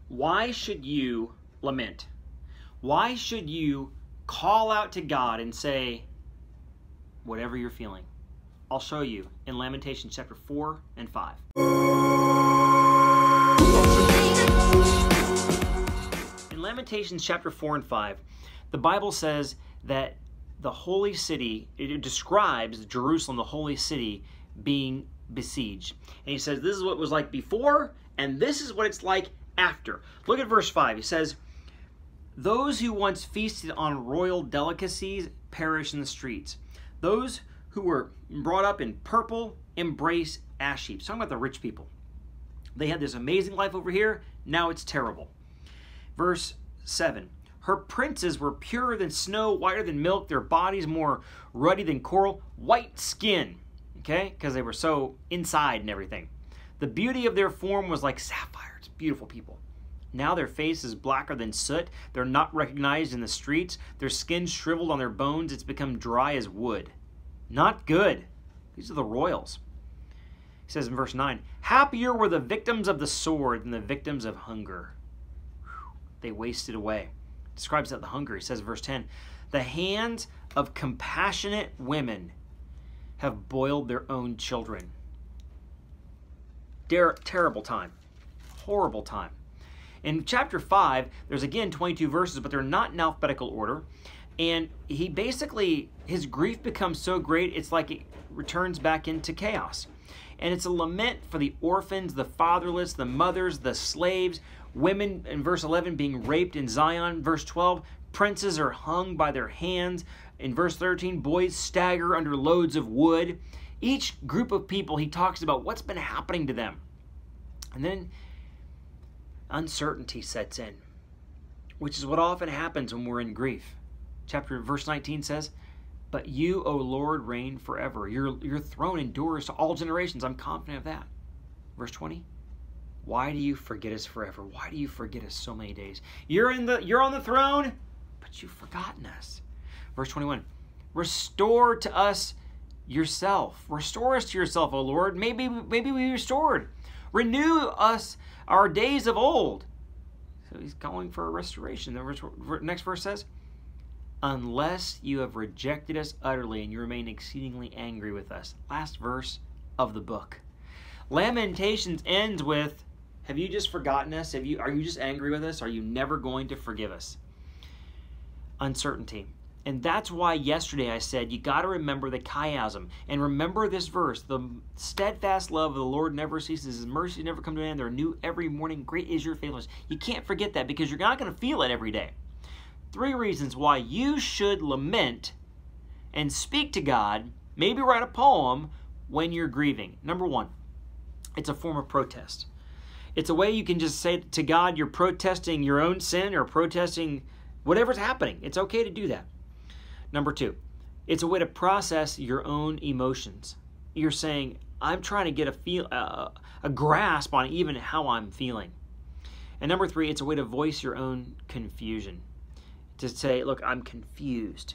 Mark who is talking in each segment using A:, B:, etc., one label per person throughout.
A: Why should you lament? Why should you call out to God and say whatever you're feeling? I'll show you in Lamentations chapter 4 and 5. In Lamentations chapter 4 and 5, the Bible says that the holy city, it describes Jerusalem, the holy city, being besieged. And he says this is what it was like before, and this is what it's like after. Look at verse 5. He says, "Those who once feasted on royal delicacies perish in the streets. Those who were brought up in purple embrace ash heaps." Talking about the rich people. They had this amazing life over here. Now it's terrible. Verse 7. "Her princes were purer than snow, whiter than milk, their bodies more ruddy than coral, white skin." Okay? Because they were so inside and everything. "The beauty of their form was like sapphires." Beautiful people. "Now their face is blacker than soot. They're not recognized in the streets. Their skin shriveled on their bones. It's become dry as wood." Not good. These are the royals. He says in verse 9, "Happier were the victims of the sword than the victims of hunger." They wasted away. Describes that the hunger. He says in verse 10, "The hands of compassionate women have boiled their own children." Terrible time. Horrible time. In chapter 5, there's again 22 verses, but they're not in alphabetical order. And he basically, his grief becomes so great, it's like it returns back into chaos. And it's a lament for the orphans, the fatherless, the mothers, the slaves, women in verse 11 being raped in Zion. Verse 12, princes are hung by their hands. In verse 13, boys stagger under loads of wood. Each group of people, he talks about what's been happening to them. And then uncertainty sets in, which is what often happens when we're in grief. Verse 19 says, "But you, O Lord, reign forever. Your throne endures to all generations." I'm confident of that. Verse 20, "Why do you forget us forever? Why do you forget us so many days? You're on the throne, but you've forgotten us." Verse 21, "Restore to us yourself. Restore us to yourself, O Lord. Maybe we restored. Renew us our days of old." So he's calling for a restoration. The next verse says, "Unless you have rejected us utterly and you remain exceedingly angry with us." Last verse of the book. Lamentations ends with, have you just forgotten us? Are you just angry with us? Are you never going to forgive us? Uncertainty. And that's why yesterday I said you got to remember the chiasm. And remember this verse, "The steadfast love of the Lord never ceases. His mercy never come to an end. They're new every morning. Great is your faithfulness." You can't forget that because you're not going to feel it every day. 3 reasons why you should lament and speak to God, maybe write a poem when you're grieving. Number 1, it's a form of protest. It's a way you can just say to God you're protesting your own sin or protesting whatever's happening. It's okay to do that. Number 2, it's a way to process your own emotions. You're saying, I'm trying to get a grasp on even how I'm feeling. And number 3, it's a way to voice your own confusion. To say, look, I'm confused.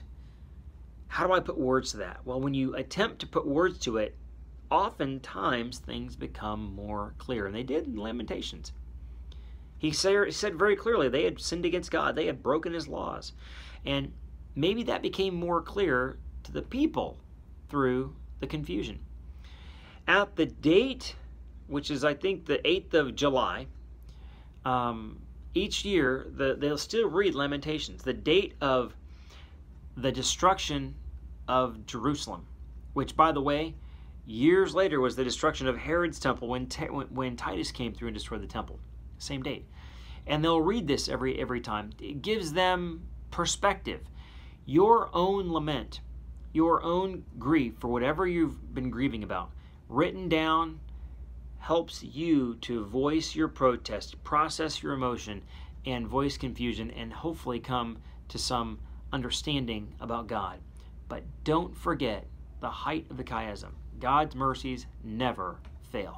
A: How do I put words to that? Well, when you attempt to put words to it, oftentimes things become more clear. And they did in Lamentations. He said very clearly they had sinned against God. They had broken his laws. And maybe that became more clear to the people through the confusion. At the date, which is I think the 8th of July, each year they'll still read Lamentations, the date of the destruction of Jerusalem, which, by the way, years later was the destruction of Herod's temple when Titus came through and destroyed the temple. Same date. And they'll read this every time. It gives them perspective. Your own lament, your own grief for whatever you've been grieving about, written down, helps you to voice your protest, process your emotion, and voice confusion, and hopefully come to some understanding about God. But don't forget the height of the chiasm. God's mercies never fail.